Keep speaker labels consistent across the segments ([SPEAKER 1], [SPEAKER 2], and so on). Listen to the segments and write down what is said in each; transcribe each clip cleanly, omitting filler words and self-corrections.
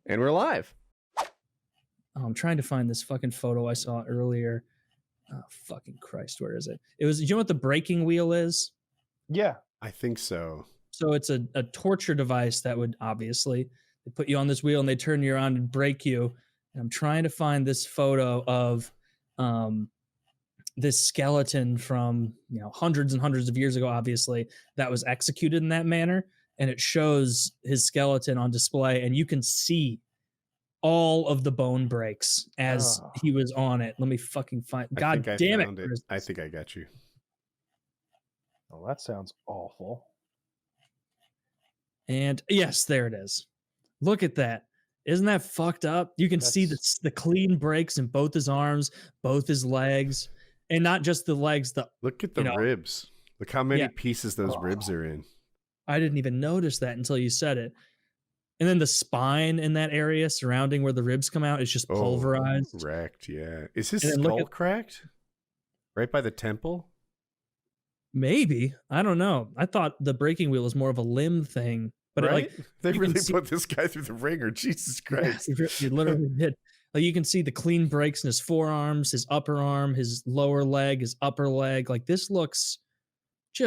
[SPEAKER 1] And we're live.
[SPEAKER 2] Oh, I'm trying to find this fucking photo I saw earlier. Oh, fucking Christ, where is it? It was, you know what the breaking wheel is?
[SPEAKER 3] Yeah.
[SPEAKER 1] I think so.
[SPEAKER 2] So it's a torture device that would obviously, they put you on this wheel and they turn you around and break you. And I'm trying to find this photo of this skeleton from, hundreds and hundreds of years ago, obviously, that was executed in that manner. And it shows his skeleton on display, and you can see all of the bone breaks as he was on it. Let me fucking find. God damn it!
[SPEAKER 1] I think I got you.
[SPEAKER 3] Oh, that sounds awful.
[SPEAKER 2] And yes, there it is. Look at that. Isn't that fucked up? You can see the clean breaks in both his arms, both his legs, and not just the legs.
[SPEAKER 1] Look at the ribs. Look how many pieces those ribs are in.
[SPEAKER 2] I didn't even notice that until you said it. And then the spine in that area surrounding where the ribs come out is just pulverized.
[SPEAKER 1] Wrecked, yeah. Is his skull cracked? Right by the temple?
[SPEAKER 2] Maybe. I don't know. I thought the breaking wheel was more of a limb thing. But
[SPEAKER 1] they really put this guy through the ringer. Jesus Christ.
[SPEAKER 2] Yeah, he literally did. Like, you can see the clean breaks in his forearms, his upper arm, his lower leg, his upper leg. Like, this looks I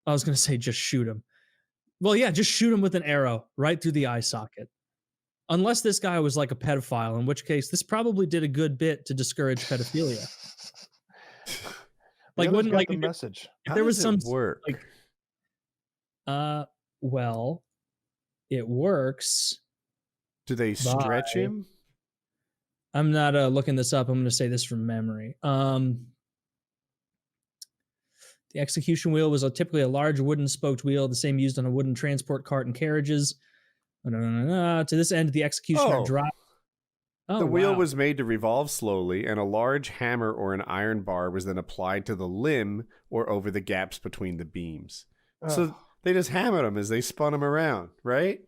[SPEAKER 2] was going to say just shoot him. Well, yeah, just shoot him with an arrow right through the eye socket. Unless this guy was like a pedophile, in which case this probably did a good bit to discourage pedophilia. Like, wouldn't like
[SPEAKER 3] the message?
[SPEAKER 2] If there was some
[SPEAKER 1] work?
[SPEAKER 2] Like, well, it works.
[SPEAKER 1] Do they stretch him?
[SPEAKER 2] I'm not looking this up. I'm going to say this from memory. The execution wheel was typically a large wooden spoked wheel, the same used on a wooden transport cart and carriages. To this end, the executioner dropped.
[SPEAKER 1] The wheel was made to revolve slowly, and a large hammer or an iron bar was then applied to the limb or over the gaps between the beams. So they just hammered him as they spun him around, right?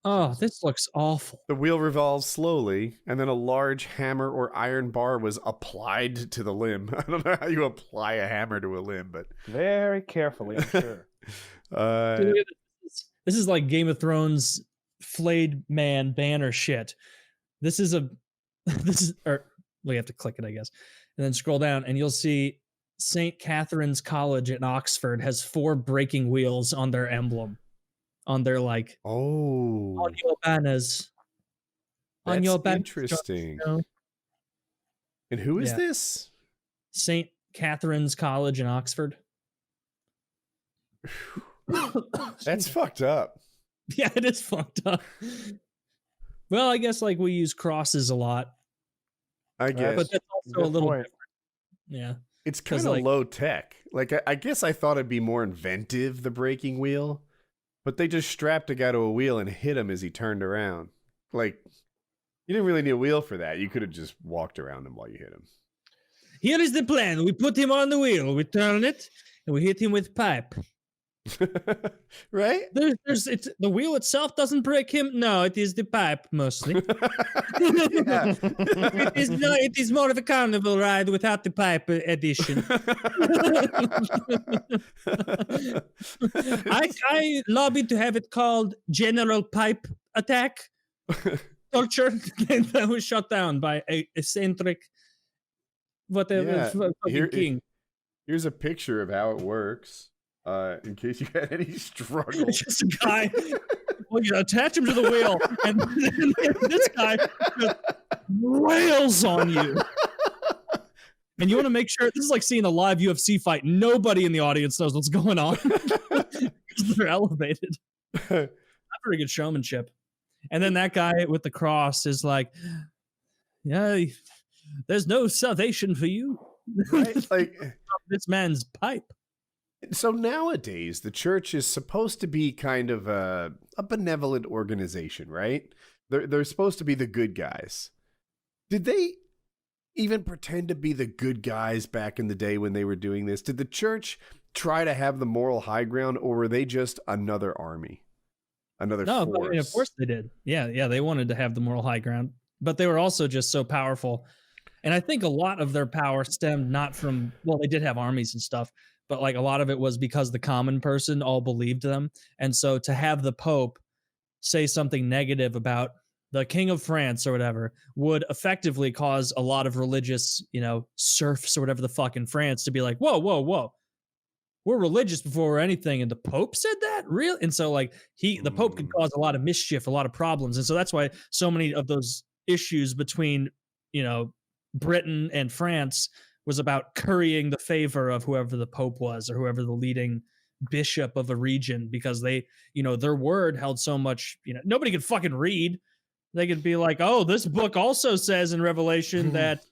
[SPEAKER 2] Oh, this looks awful.
[SPEAKER 1] The wheel revolves slowly, and then a large hammer or iron bar was applied to the limb. I don't know how you apply a hammer to a limb, but...
[SPEAKER 3] Very carefully, I'm sure.
[SPEAKER 2] Dude, this is like Game of Thrones flayed man banner shit. We have to click it, I guess. And then scroll down, and you'll see St. Catherine's College in Oxford has 4 breaking wheels on their emblem. On their on your banners.
[SPEAKER 1] On your banners. Interesting. And who is this?
[SPEAKER 2] St. Catherine's College in Oxford.
[SPEAKER 1] That's fucked up.
[SPEAKER 2] Yeah, it is fucked up. Well, I guess we use crosses a lot.
[SPEAKER 1] I guess.
[SPEAKER 2] But that's also a little different. Yeah.
[SPEAKER 1] It's kind of low tech. I guess I thought it'd be more inventive, the breaking wheel. But they just strapped a guy to a wheel and hit him as he turned around. You didn't really need a wheel for that. You could have just walked around him while you hit him.
[SPEAKER 2] Here is the plan. We put him on the wheel. We turn it, and we hit him with pipe.
[SPEAKER 1] Right?
[SPEAKER 2] The wheel itself doesn't break him. No, it is the pipe mostly. It is more of a carnival ride without the pipe edition. I lobbied to have it called General Pipe Attack Torture. That was shut down by a eccentric king.
[SPEAKER 1] Here's a picture of how it works. In case you had any struggle.
[SPEAKER 2] It's just a guy. Well, you attach him to the wheel, and this guy just rails on you. And you want to make sure this is like seeing a live UFC fight. Nobody in the audience knows what's going on because they're elevated. Not very good showmanship. And then that guy with the cross is like, "Yeah, there's no salvation for you."
[SPEAKER 1] Right?
[SPEAKER 2] This man's pipe.
[SPEAKER 1] So nowadays, the church is supposed to be kind of a benevolent organization, right? They're supposed to be the good guys. Did they even pretend to be the good guys back in the day when they were doing this? Did the church try to have the moral high ground, or were they just another army? Another force?
[SPEAKER 2] But, of course they did. Yeah, they wanted to have the moral high ground. But they were also just so powerful. And I think a lot of their power stemmed not from, they did have armies and stuff, but a lot of it was because the common person all believed them. And so to have the Pope say something negative about the king of France or whatever would effectively cause a lot of religious, serfs or whatever the fuck in France to be like, whoa, whoa, whoa. We're religious before we're anything. And the Pope said that? Really? And so like the Pope could cause a lot of mischief, a lot of problems. And so that's why so many of those issues between, Britain and France was about currying the favor of whoever the Pope was or whoever the leading bishop of a region, because they, their word held so much, nobody could fucking read. They could be like, oh, this book also says in Revelation that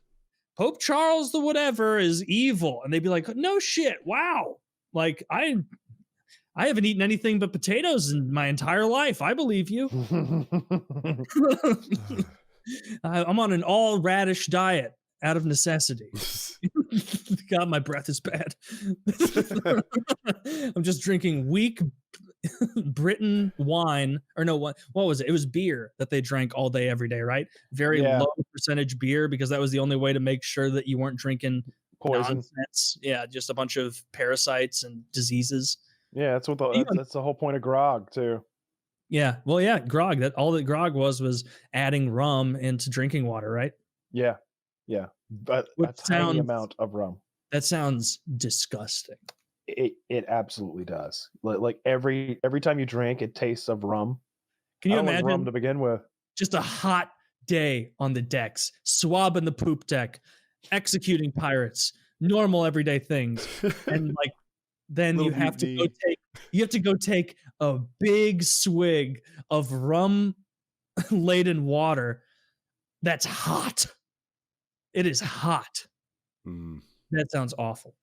[SPEAKER 2] Pope Charles the whatever is evil. And they'd be like, no shit. Wow. Like I haven't eaten anything but potatoes in my entire life. I believe you. I'm on an all radish diet out of necessity. God, my breath is bad. I'm just drinking weak Britain wine, or no, what was it? It was beer that they drank all day, every day, right? Very low percentage beer, because that was the only way to make sure that you weren't drinking
[SPEAKER 3] Poison.
[SPEAKER 2] nonsense. Yeah, just a bunch of parasites and diseases.
[SPEAKER 3] Yeah, that's what that's the whole point of grog too.
[SPEAKER 2] Yeah, well, yeah, grog. All that grog was adding rum into drinking water, right?
[SPEAKER 3] Yeah, but a tiny amount of rum.
[SPEAKER 2] That sounds disgusting.
[SPEAKER 3] It absolutely does. Like every time you drink, it tastes of rum.
[SPEAKER 2] Can you imagine
[SPEAKER 3] rum to begin with?
[SPEAKER 2] Just a hot day on the decks, swabbing the poop deck, executing pirates, normal everyday things, and like then you have to go take a big swig of rum laden water that's hot. It is hot. That sounds awful.